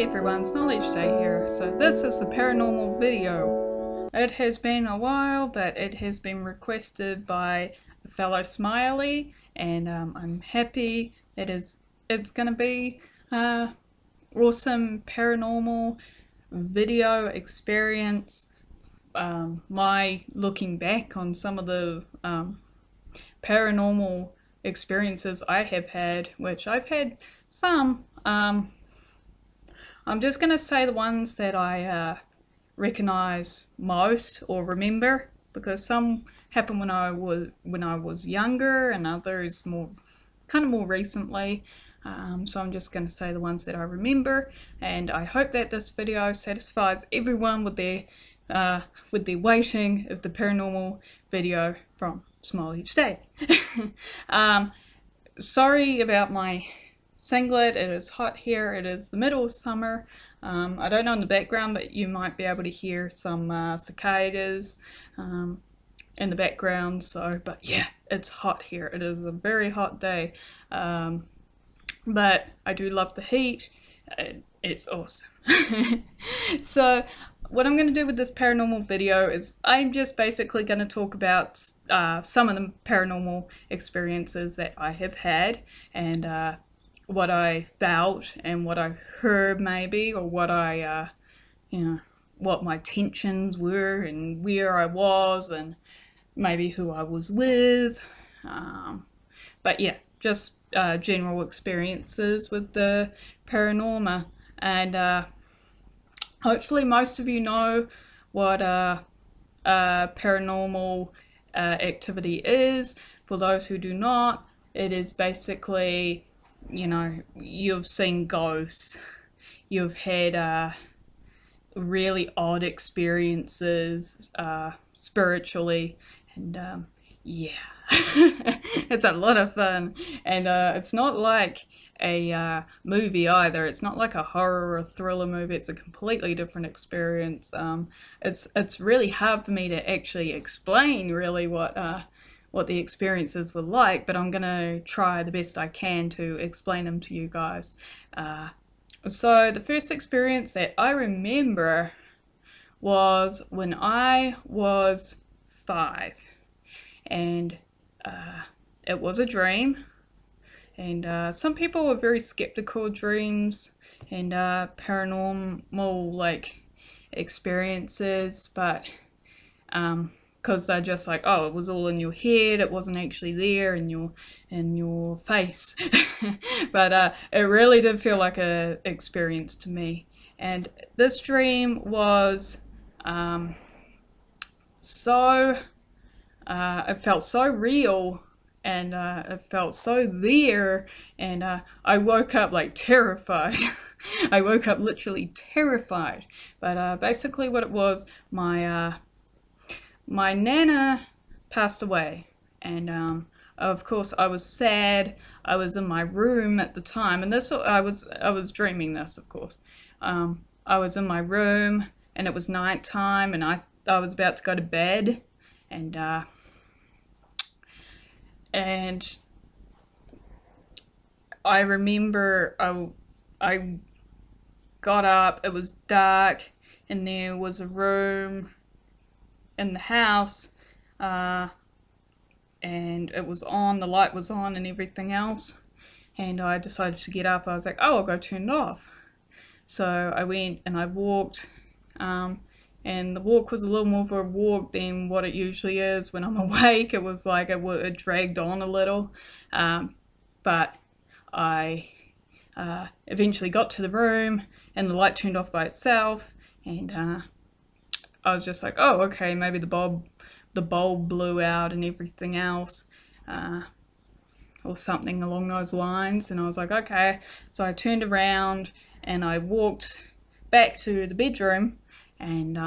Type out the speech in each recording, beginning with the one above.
Hey everyone, SmileEachDay here. So this is the paranormal video. It has been a while, but it has been requested by a fellow Smiley, and I'm happy it's gonna be awesome paranormal video experience. My looking back on some of the paranormal experiences I have had, which I've had some. I'm just going to say the ones that I recognize most or remember, because some happened when I was younger and others more recently. So I'm just going to say the ones that I remember, and I hope that this video satisfies everyone with their waiting of the paranormal video from SmileEachDay. Sorry about my singlet. It is hot here. It is the middle of summer. I don't know in the background, but you might be able to hear some cicadas in the background. So, but yeah, it's hot here. It is a very hot day. But I do love the heat. It's awesome. So what I'm going to do with this paranormal video is I'm just basically going to talk about some of the paranormal experiences that I have had, and what I felt and what I heard maybe, or what I, what my intentions were and where I was and maybe who I was with. But yeah, just general experiences with the paranormal, and hopefully most of you know what paranormal activity is. For those who do not, it is basically, you've seen ghosts, you've had really odd experiences spiritually, and yeah, it's a lot of fun. And it's not like a movie either. It's not like a horror or thriller movie. It's a completely different experience. It's really hard for me to actually explain really what the experiences were like, but I'm gonna try the best I can to explain them to you guys. So the first experience that I remember was when I was 5, and it was a dream. And some people were very skeptical of dreams and paranormal experiences, but because they're just like, oh, it was all in your head, it wasn't actually there in your face. But it really did feel like a experience to me. And this dream was it felt so real, and it felt so there, and I woke up like terrified. I woke up literally terrified. But basically what it was, my nana passed away, and of course I was sad. I was in my room at the time, and I was dreaming this, of course. I was in my room, and it was night time, and I was about to go to bed, and I remember I got up. It was dark, and there was a room in the house, and it was on, the light was on and everything else, and I decided to get up. I was like, oh, I'll go turn it off. So I went and I walked, and the walk was a little more of a walk than what it usually is when I'm awake. It was like it dragged on a little, but I eventually got to the room, and the light turned off by itself, and I was just like, oh, okay, maybe the bulb blew out and everything else, or something along those lines. And I was like, okay. So I turned around and I walked back to the bedroom, and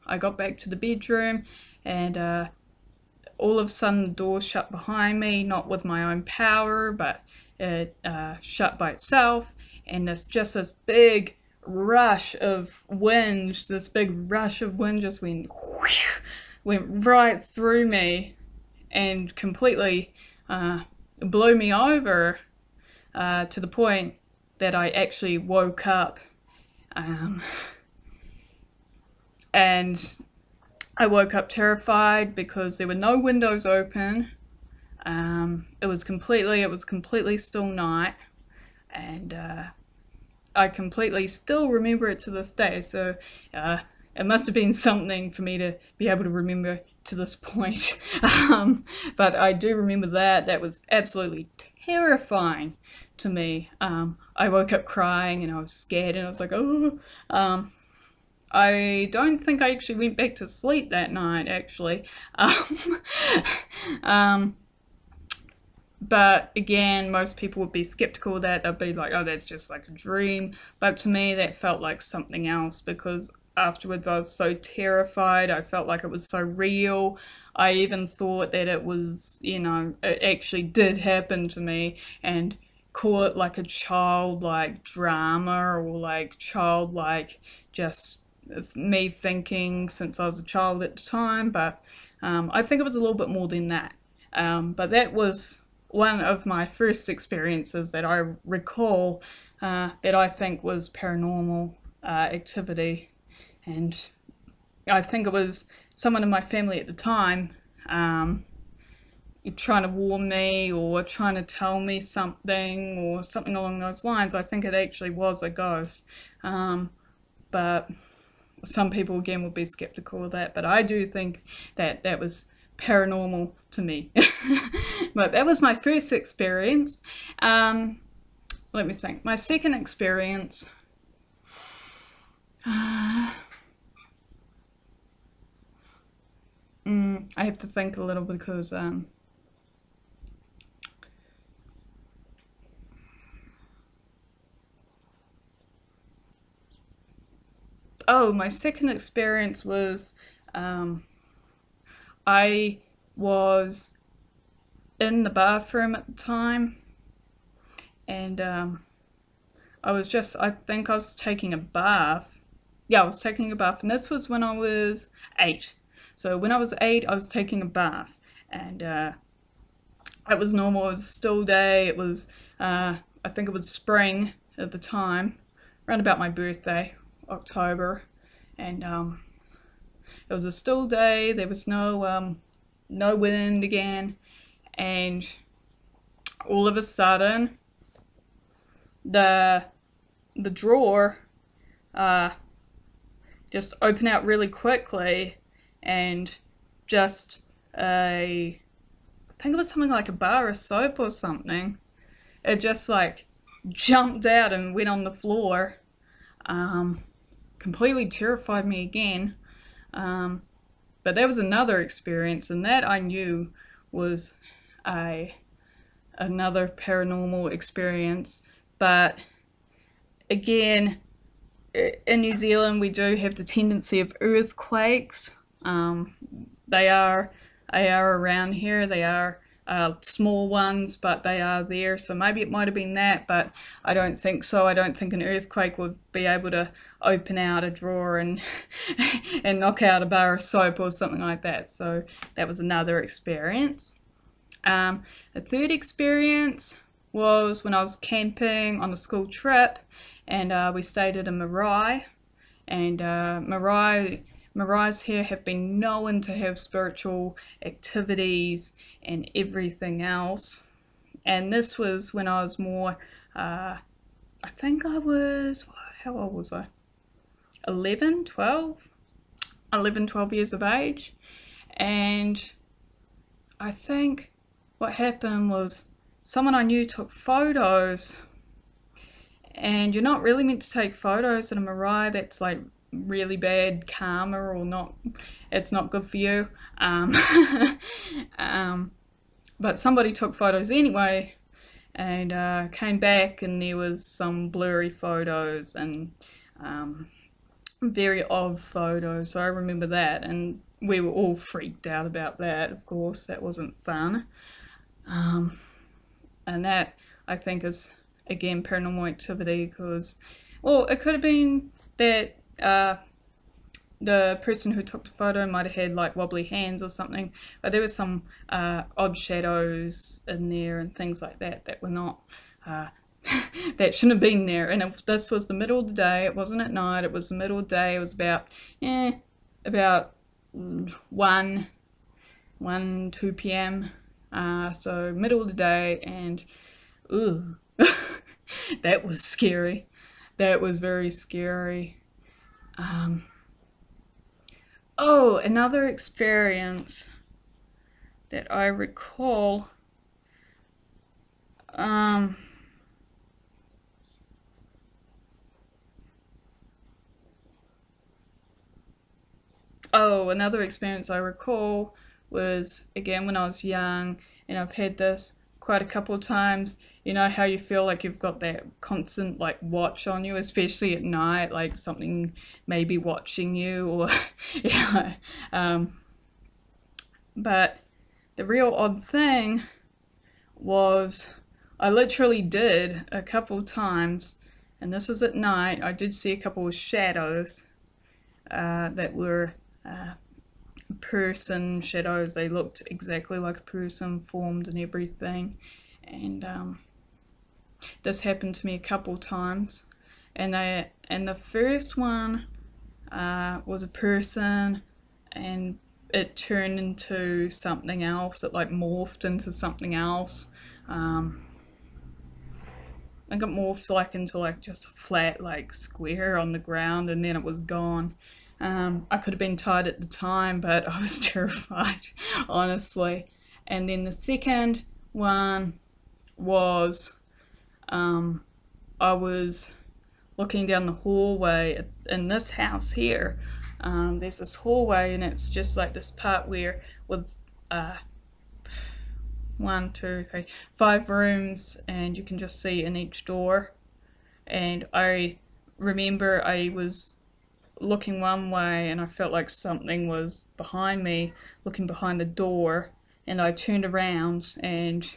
I got back to the bedroom, and all of a sudden the door shut behind me, not with my own power, but it shut by itself, and there's just this big rush of wind, just went right through me and completely blew me over, to the point that I actually woke up Um, and I woke up terrified because there were no windows open. It was completely still night, and I completely still remember it to this day. So it must have been something for me to be able to remember to this point. But I do remember that. That was absolutely terrifying to me. I woke up crying and I was scared and I was like, oh. I don't think I actually went back to sleep that night, actually. Um, but again, most people would be skeptical of that. They'd be like, oh, that's just like a dream. But to me, that felt like something else, because afterwards I was so terrified. I felt like it was so real. I even thought that it was, it actually did happen to me, and call it like a childlike drama, or like childlike just me thinking since I was a child at the time. But I think it was a little bit more than that. But that was one of my first experiences that I recall that I think was paranormal activity. And I think it was someone in my family at the time trying to warn me or trying to tell me something or something along those lines. I think it actually was a ghost. But some people again would be skeptical of that, but I do think that that was paranormal to me. But that was my first experience. Let me think. My second experience, I have to think a little because oh, my second experience was I was in the bathroom at the time, and I think I was taking a bath. Yeah, I was taking a bath, and this was when I was 8. So when I was 8, I was taking a bath, and it was normal. It was a still day. It was, I think it was spring at the time, around about my birthday, October, and it was a still day. There was no wind again, and all of a sudden, the drawer just opened out really quickly, and just I think it was something like a bar of soap or something. It just like jumped out and went on the floor. Completely terrified me again. But there was another experience, and that I knew was another paranormal experience. But again, in New Zealand, we do have the tendency of earthquakes. They are around here. They are small ones, but they are there. So maybe it might have been that, but I don't think so. I don't think an earthquake would be able to open out a drawer and and knock out a bar of soap or something like that. So that was another experience. A third experience was when I was camping on a school trip, and we stayed at a marae, and maraes here have been known to have spiritual activities and everything else. And this was when I was more, I think I was, how old was I? 11, 12 years of age. And I think what happened was someone I knew took photos, and you're not really meant to take photos at a marae. That's like really bad karma, or not, it's not good for you. But somebody took photos anyway, and came back, and there was some blurry photos and very odd photos. So I remember that, and we were all freaked out about that. Of course, that wasn't fun. And that, I think, is again paranormal activity, because, well, it could have been that the person who took the photo might have had like wobbly hands or something, but there was some odd shadows in there and things like that that were not that shouldn't have been there. And this was the middle of the day. It wasn't at night. It was the middle of the day. It was about 2 p.m. So middle of the day, and ooh, that was scary. That was very scary. Oh, another experience that I recall. Oh, another experience I recall was, again, when I was young, and I've had this quite a couple of times. You know how you feel like you've got that constant like watch on you, especially at night, like something may be watching you, or yeah. But the real odd thing was I literally did a couple of times, and this was at night. I did see a couple of shadows that were person shadows. They looked exactly like a person, formed and everything. And this happened to me a couple times. And the first one was a person, and it turned into something else. It like morphed into something else. It got morphed like into like just a flat like square on the ground, and then it was gone. I could have been tired at the time, but I was terrified, honestly. And then the second one was, I was looking down the hallway in this house here. There's this hallway, and it's just like this part where with 1, 2, 3, 5 rooms, and you can just see in each door. And I remember I was looking one way, and I felt like something was behind me, looking behind the door, and I turned around, and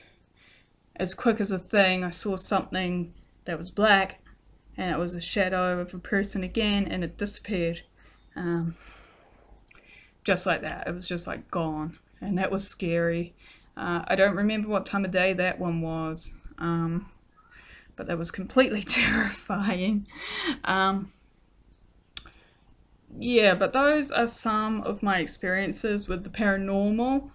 as quick as a thing I saw something that was black, and it was a shadow of a person again, and it disappeared. Just like that. It was just like gone, and that was scary. I don't remember what time of day that one was, but that was completely terrifying. Yeah, but those are some of my experiences with the paranormal,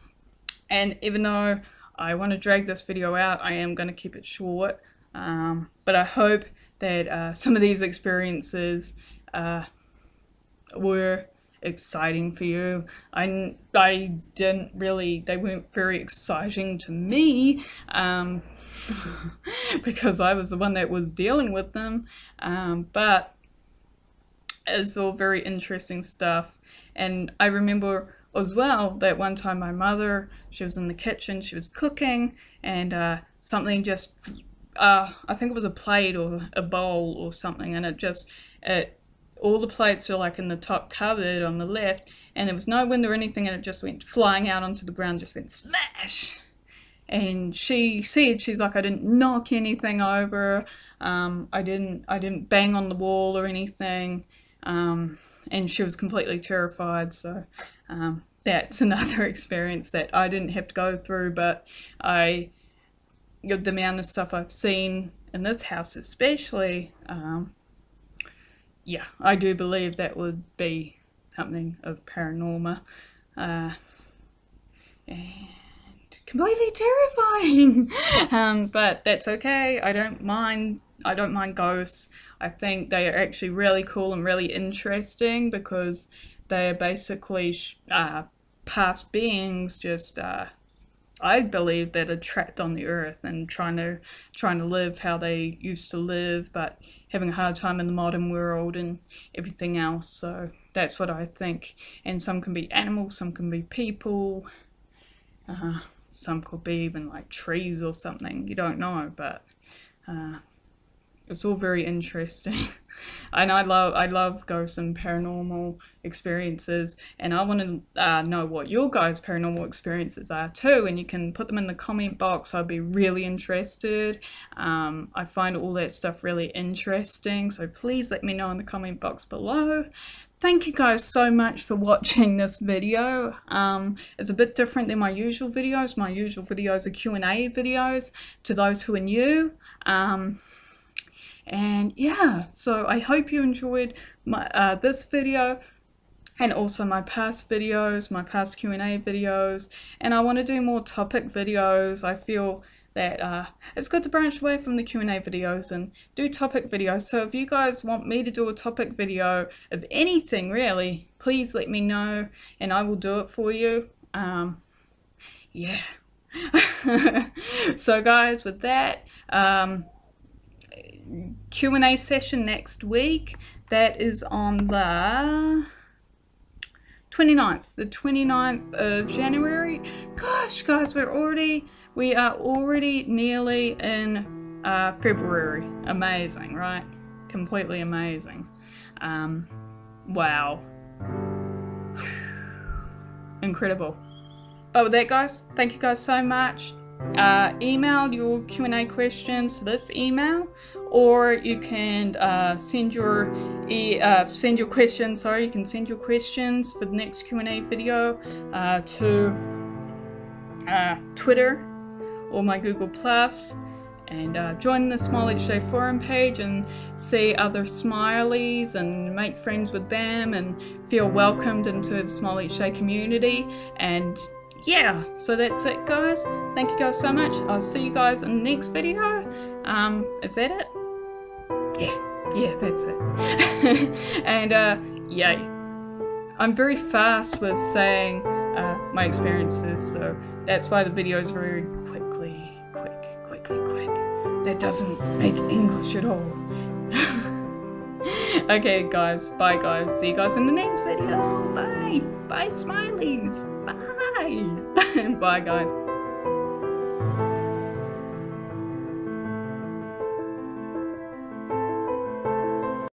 and even though I want to drag this video out, I am going to keep it short, but I hope that some of these experiences were exciting for you. I didn't really, they weren't very exciting to me, because I was the one that was dealing with them, but it's all very interesting stuff. And I remember as well that one time my mother, she was in the kitchen, she was cooking, and something just, I think it was a plate or a bowl or something, and all the plates are like in the top cupboard on the left, and there was no window or anything, and it just went flying out onto the ground, just went smash. And she said, she's like, I didn't knock anything over, I didn't bang on the wall or anything, and she was completely terrified. So that's another experience that I didn't have to go through, but the amount of stuff I've seen in this house especially, yeah, I do believe that would be something of paranormal, and completely terrifying. But that's okay. I don't mind ghosts. I think they are actually really cool and really interesting, because they are basically past beings, just I believe that are trapped on the earth and trying to live how they used to live, but having a hard time in the modern world and everything else. So that's what I think. And some can be animals, some can be people, some could be even like trees or something. You don't know, but it's all very interesting. And I love ghosts and paranormal experiences, and I want to know what your guys' paranormal experiences are too, and you can put them in the comment box. I'd be really interested. I find all that stuff really interesting, so please let me know in the comment box below. Thank you guys so much for watching this video. It's a bit different than my usual videos. My usual videos are Q&A videos to those who are new. And yeah, so I hope you enjoyed my this video, and also my past videos, my past Q&A videos, and I want to do more topic videos. I feel that it's good to branch away from the Q&A videos and do topic videos. So if you guys want me to do a topic video of anything really, please let me know and I will do it for you. Yeah. So guys, with that, Q&A session next week, that is on the 29th, the 29th of January. Gosh, guys, we are already nearly in February. Amazing, right? Completely amazing. Wow. Incredible. But with that, guys, thank you guys so much. Email your Q&A questions to this email, or you can send your questions. Sorry, you can send your questions for the next Q&A video to Twitter or my Google Plus, and join the SmileEachDay forum page and see other smileys and make friends with them and feel welcomed into the SmileEachDay community. And yeah, so that's it, guys. Thank you guys so much. I'll see you guys in the next video. Is that it? Yeah, that's it. And yay. I'm very fast with saying my experiences, so that's why the video is very quick. That doesn't make English at all. Okay, guys. Bye, guys. See you guys in the next video. Bye. Bye, smileys. Bye. Bye, guys.